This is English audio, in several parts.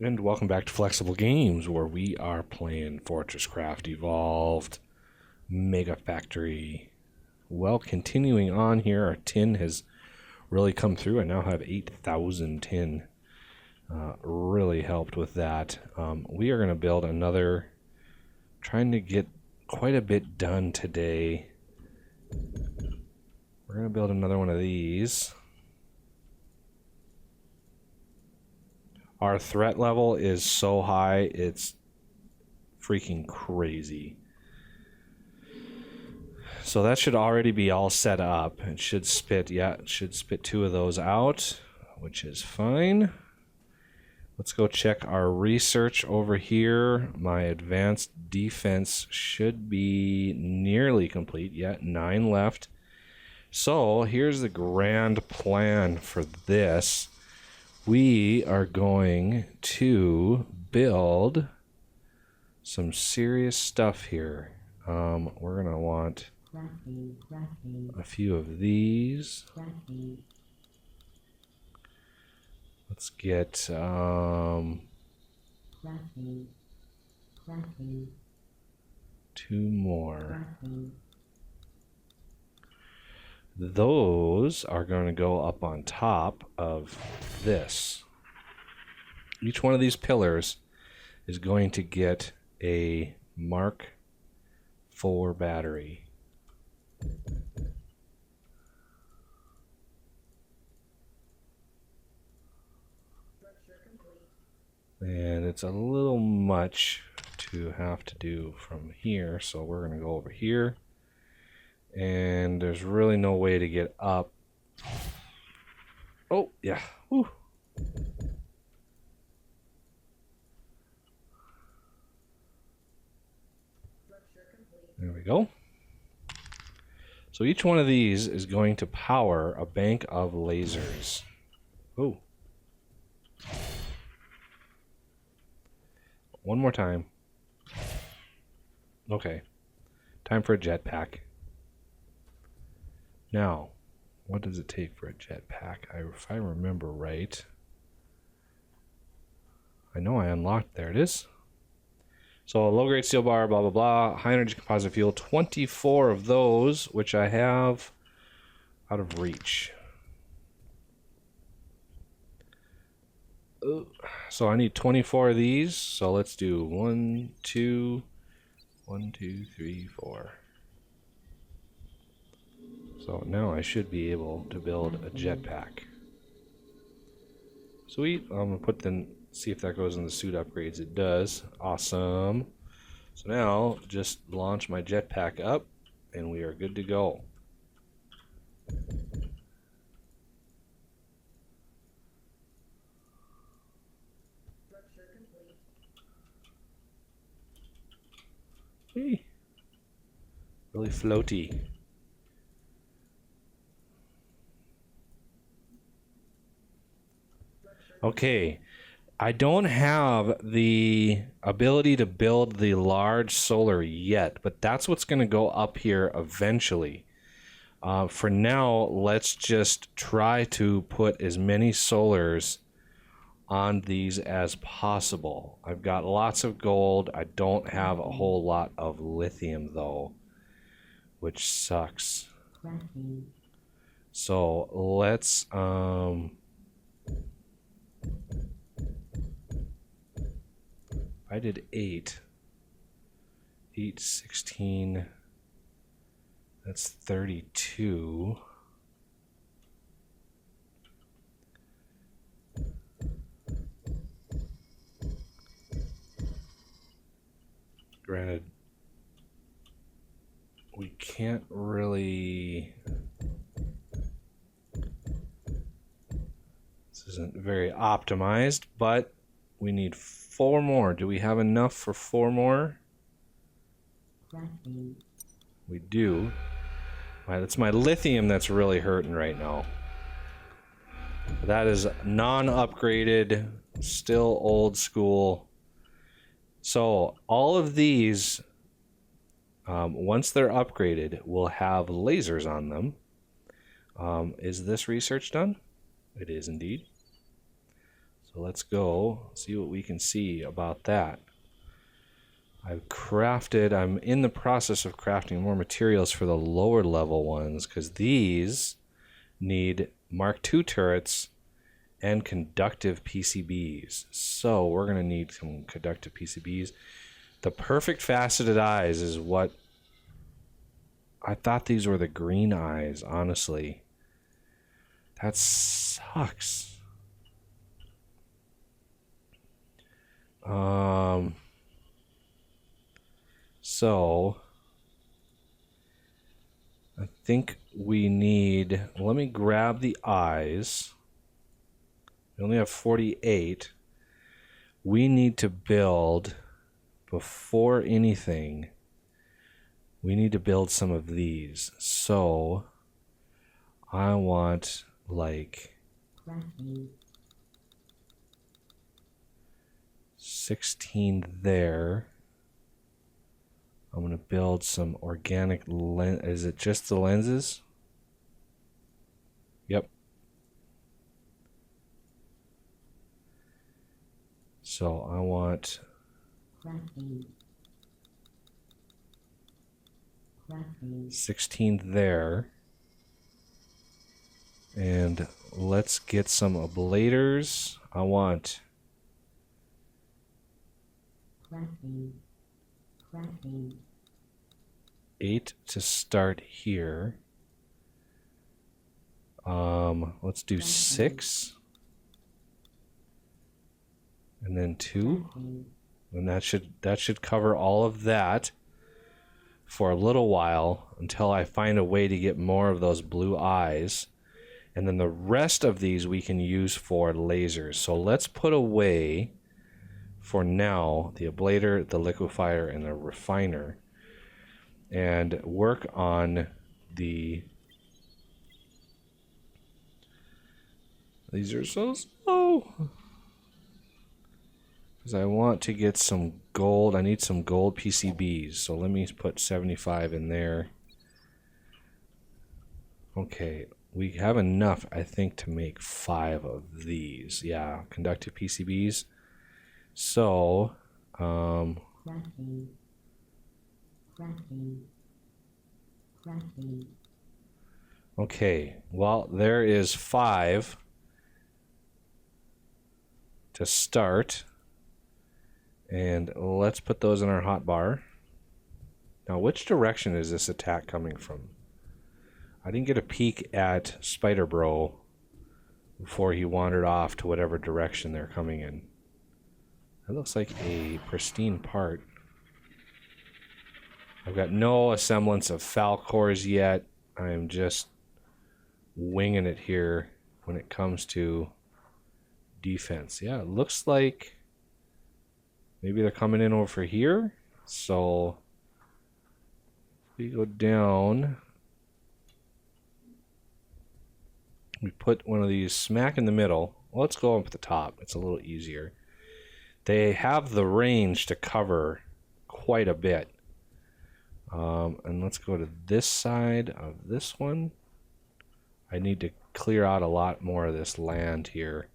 And welcome back to Flexible Games, where we are playing FortressCraft Evolved Mega Factory. Well, continuing on here, our tin has really come through. I now have 8,000 tin. Really helped with that. We are going to build another, trying to get quite a bit done today. We're going to build another one of these. Our threat level is so high, it's freaking crazy. So that should already be all set up. It should spit, it should spit 2 of those out, which is fine. Let's go check our research over here. My advanced defense should be nearly complete. 9 left. So here's the grand plan for this. We are going to build some serious stuff here. We're going to want a few of these. Let's get 2 more. Those are going to go up on top of this. Each one of these pillars is going to get a Mark IV battery. And it's a little much to have to do from here, so we're going to go over here. And there's really no way to get up. Oh, yeah. Woo. There we go. So each one of these is going to power a bank of lasers. Oh. One more time. Okay. Time for a jetpack. Now, what does it take for a jetpack? If I remember right. I know I unlocked. There it is. So a low-grade steel bar, blah, blah, blah. High-energy composite fuel. 24 of those, which I have out of reach. So I need 24 of these. So let's do 1, 2, 3, 4. So now I should be able to build a jetpack. Sweet. I'm gonna see if that goes in the suit upgrades. It does. Awesome. So now just launch my jetpack up and we are good to go. Hey. Really floaty. Okay, I don't have the ability to build the large solar yet, but that's what's going to go up here eventually. For now, let's just try to put as many solars on these as possible. I've got lots of gold. I don't have a whole lot of lithium though, which sucks. So let's I did 8, 16, that's 32. Granted, we can't really, this isn't very optimized, but we need 4 more. Do we have enough for 4 more? We do. That's my lithium that's really hurting right now. That is non-upgraded, still old school. So all of these, once they're upgraded, will have lasers on them. Is this research done? It is indeed. So let's go see what we can see about that. I'm in the process of crafting more materials for the lower level ones, because these need Mark II turrets and conductive PCBs. So we're going to need some conductive PCBs. The perfect faceted eyes is what... I thought these were the green eyes, honestly. That sucks. So I think we need... Let me grab the eyes. We only have 48. We need to build, before anything, we need to build some of these. So I want like 16 there. I'm going to build some organic lens. Is it just the lenses? Yep. So I want 16 there. And let's get some ablators. I want 8 to start here. Let's do 6. And then 2. And that should cover all of that for a little while until I find a way to get more of those blue eyes. And then the rest of these we can use for lasers. So let's put away for now the ablator, the liquefier, and the refiner, and work on the... These are so slow. Because I want to get some gold. I need some gold PCBs. So let me put 75 in there. Okay. We have enough, I think, to make 5 of these. Yeah, conductive PCBs. So, okay, well, there is 5 to start. And let's put those in our hotbar. Now, which direction is this attack coming from? I didn't get a peek at Spider Bro before he wandered off to whatever direction they're coming in. That looks like a pristine part. I've got no semblance of Falcors yet. I'm just winging it here when it comes to defense. Yeah, it looks like maybe they're coming in over here. So we go down. We put one of these smack in the middle. Well, let's go up at the top. It's a little easier. They have the range to cover quite a bit. And let's go to this side of this one. I need to clear out a lot more of this land here,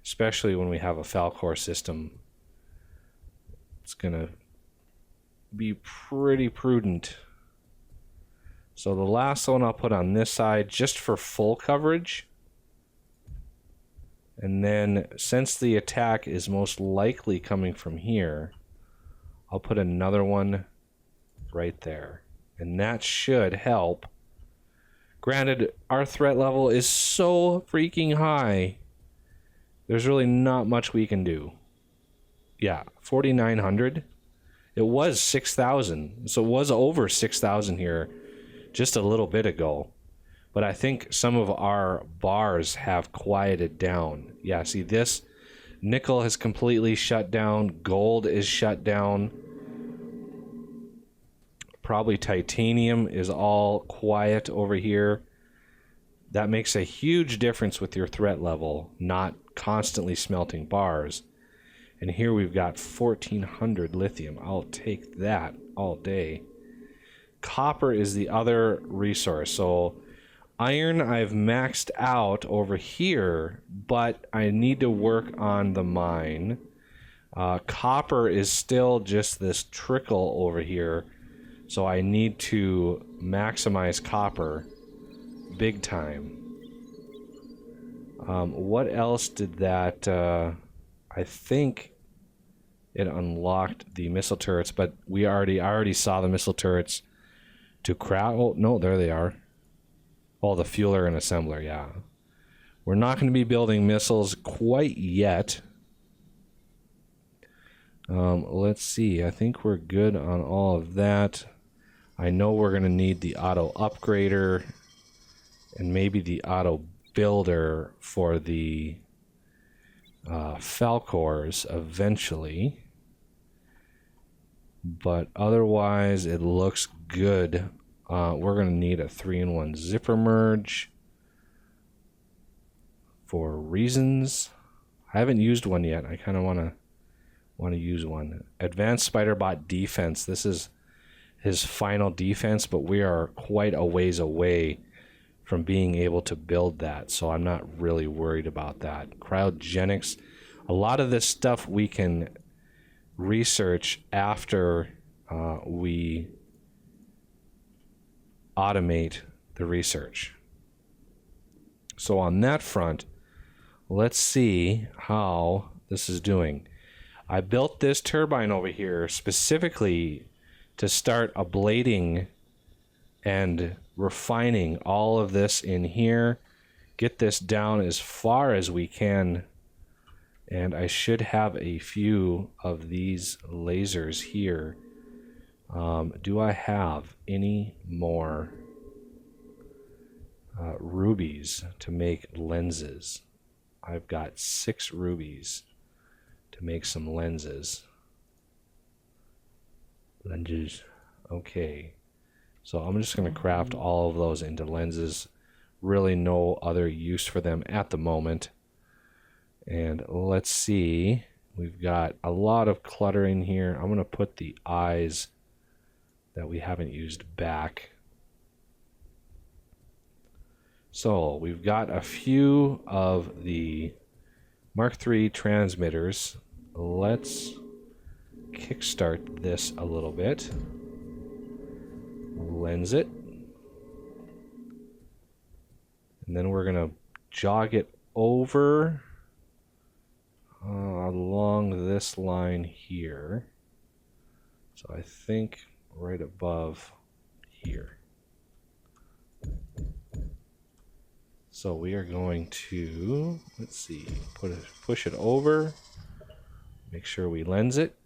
especially when we have a Falcor system. It's going to be pretty prudent. So the last one I'll put on this side just for full coverage. And then since the attack is most likely coming from here, I'll put another one right there. And that should help. Granted, our threat level is so freaking high. There's really not much we can do. Yeah, 4,900. It was 6,000. So it was over 6,000 here just a little bit ago. But I think some of our bars have quieted down. Yeah, see this? Nickel has completely shut down. Gold is shut down. Probably titanium is all quiet over here. That makes a huge difference with your threat level, not constantly smelting bars. And here we've got 1,400 lithium. I'll take that all day. Copper is the other resource. So Iron I've maxed out over here, but I need to work on the mine. Copper is still just this trickle over here, so I need to maximize copper big time. What else did that... I think it unlocked the missile turrets, but I already saw the missile turrets to craft. Oh, no, there they are. Oh, the fueler and assembler, yeah. We're not going to be building missiles quite yet. Let's see. I think we're good on all of that. I know we're going to need the auto upgrader and maybe the auto builder for the Falcors eventually. But otherwise, it looks good. We're going to need a 3-in-1 zipper merge for reasons. I haven't used one yet. I kind of want to use one. Advanced Spiderbot defense. This is his final defense, but we are quite a ways away from being able to build that, so I'm not really worried about that. Cryogenics. A lot of this stuff we can research after we automate the research. So on that front, let's see how this is doing. I built this turbine over here specifically to start ablating and refining all of this in here, get this down as far as we can, and I should have a few of these lasers here. Do I have any more rubies to make lenses? I've got 6 rubies to make some lenses. Okay. So I'm just going to craft all of those into lenses. Really no other use for them at the moment. And let's see. We've got a lot of cluttering here. I'm going to put the eyes that we haven't used back. So we've got a few of the Mark III transmitters. Let's kickstart this a little bit. Lens it. And then we're going to jog it over along this line here. So I think right above here. So we are going to, let's see, push it over, make sure we lens it.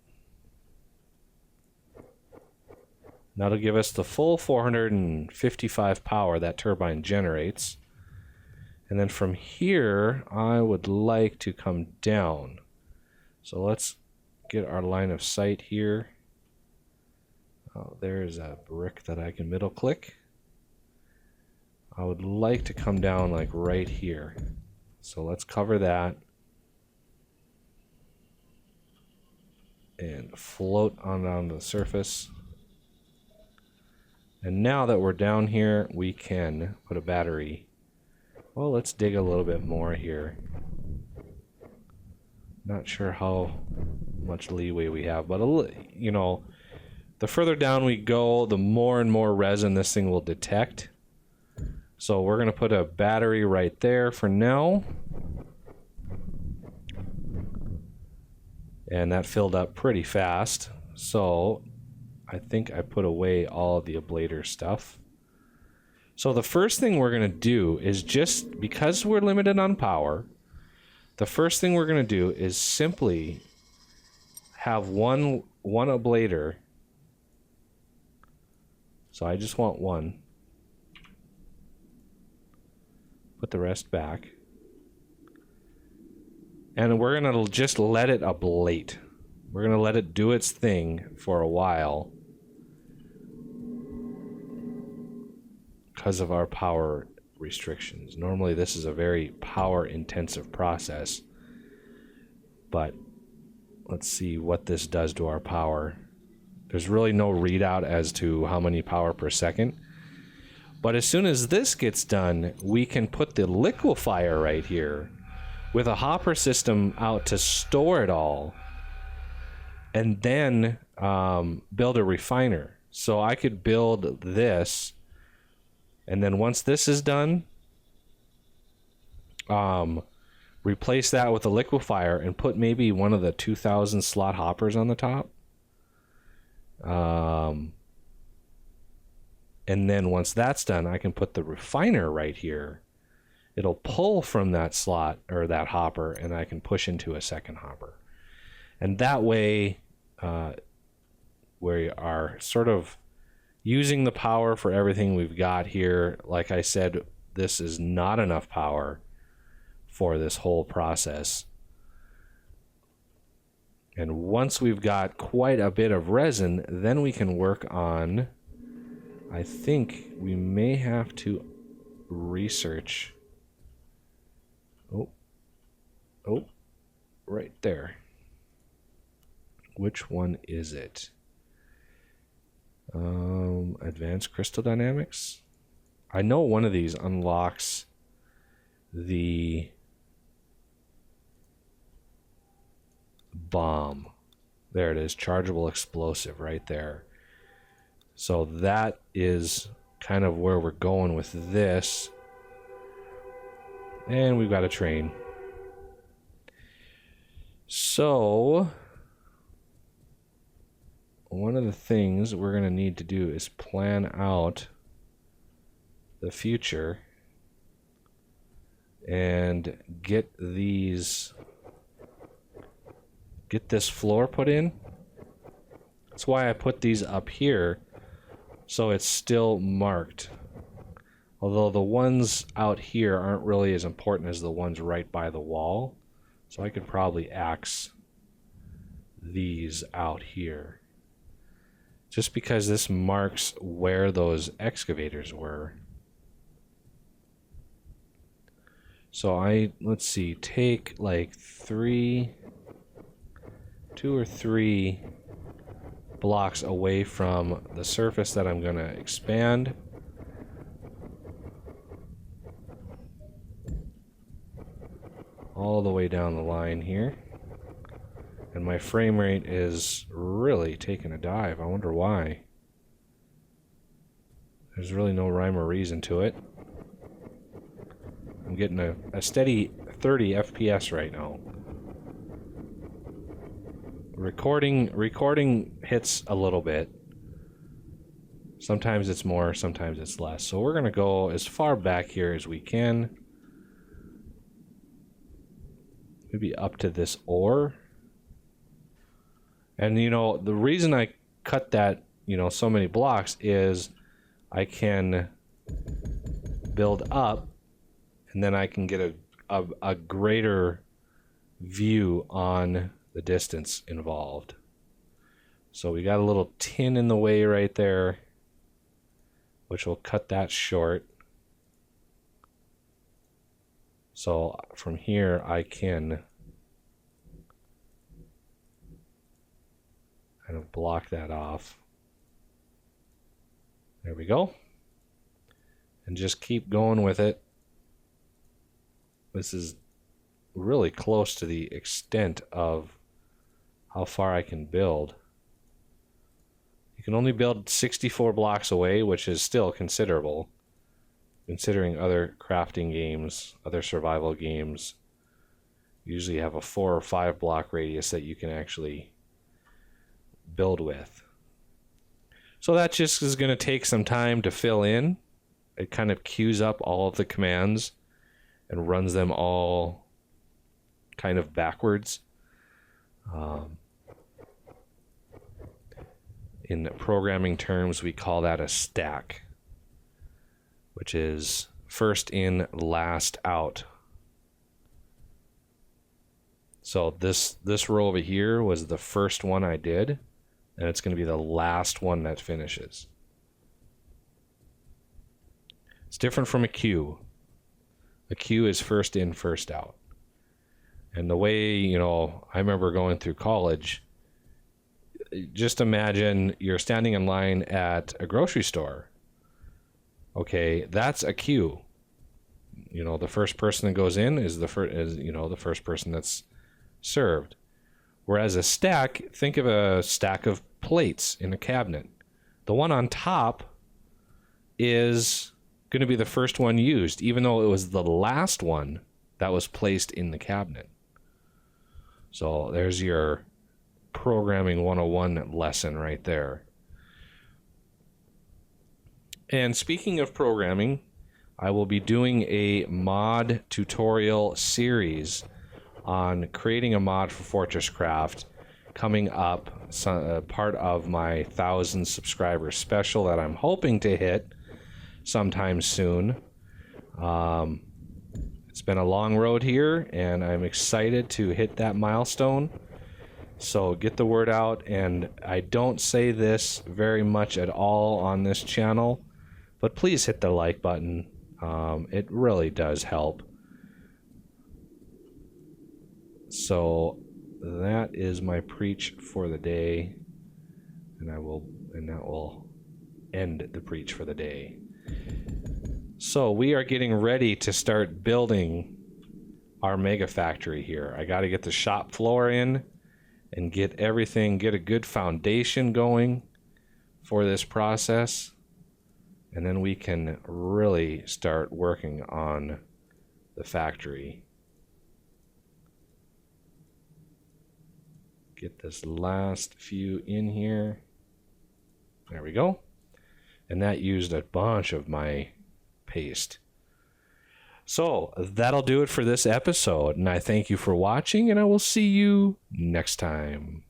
That'll give us the full 455 power that turbine generates. And then from here, I would like to come down. So let's get our line of sight here. Oh, there's a brick that I can middle click. I would like to come down like right here. So let's cover that. And float on down to the surface. And now that we're down here, we can put a battery. Well, let's dig a little bit more here. Not sure how much leeway we have, but you know, the further down we go, the more and more resin this thing will detect. So we're going to put a battery right there for now. And that filled up pretty fast. So I think I put away all of the ablator stuff. So the first thing we're going to do is, just because we're limited on power, the first thing we're going to do is simply have one ablator. So I just want one. Put the rest back. And we're going to just let it ablate. We're going to let it do its thing for a while because of our power restrictions. Normally this is a very power intensive process, but let's see what this does to our power. There's really no readout as to how many power per second. But as soon as this gets done, we can put the liquefier right here with a hopper system out to store it all, and then build a refiner. So I could build this, and then once this is done, replace that with a liquefier and put maybe one of the 2,000 slot hoppers on the top. And then once that's done, I can put the refiner right here. It'll pull from that slot or that hopper, and I can push into a second hopper. And that way, we are sort of using the power for everything we've got here. Like I said, this is not enough power for this whole process. And once we've got quite a bit of resin, then we can work on, I think we may have to research. Oh, right there. Which one is it? Advanced crystal dynamics. I know one of these unlocks the bomb. There it is, chargeable explosive right there. So that is kind of where we're going with this. And we've got a train. So one of the things we're going to need to do is plan out the future and get this floor put in. That's why I put these up here, so it's still marked. Although the ones out here aren't really as important as the ones right by the wall. So I could probably axe these out here. Just because this marks where those excavators were. So let's see, take like 2 or 3 blocks away from the surface that I'm going to expand. All the way down the line here. And my frame rate is really taking a dive. I wonder why. There's really no rhyme or reason to it. I'm getting a steady 30 FPS right now. Recording hits a little bit. Sometimes it's more, sometimes it's less. So we're going to go as far back here as we can. Maybe up to this ore. And you know, the reason I cut that, so many blocks is I can build up, and then I can get a greater view on the distance involved. So we got a little tin in the way right there, which will cut that short. So from here I can kind of block that off. There we go. And just keep going with it. This is really close to the extent of how far I can build. You can only build 64 blocks away, which is still considerable, considering other crafting games, other survival games usually have a 4 or 5 block radius that you can actually build with. So that just is going to take some time to fill in. It kind of queues up all of the commands and runs them all kind of backwards. In programming terms, we call that a stack, which is first in, last out. So this row over here was the first one I did, and it's going to be the last one that finishes. It's different from a queue. A queue is first in, first out. And the way, I remember going through college, just imagine you're standing in line at a grocery store. Okay, that's a queue. You know, the first person that goes in is the first person that's served. Whereas a stack, think of a stack of plates in a cabinet. The one on top is going to be the first one used, even though it was the last one that was placed in the cabinet. So there's your programming 101 lesson right there. And speaking of programming, I will be doing a mod tutorial series on creating a mod for FortressCraft coming up, part of my 1,000 subscriber special that I'm hoping to hit sometime soon. It's been a long road here, and I'm excited to hit that milestone. So get the word out, and I don't say this very much at all on this channel, but please hit the like button. It really does help. So that is my preach for the day, and that will end the preach for the day. So we are getting ready to start building our mega factory here. I got to get the shop floor in and get a good foundation going for this process. And then we can really start working on the factory. Get this last few in here. There we go. And that used a bunch of my paste. So that'll do it for this episode. And I thank you for watching, and I will see you next time.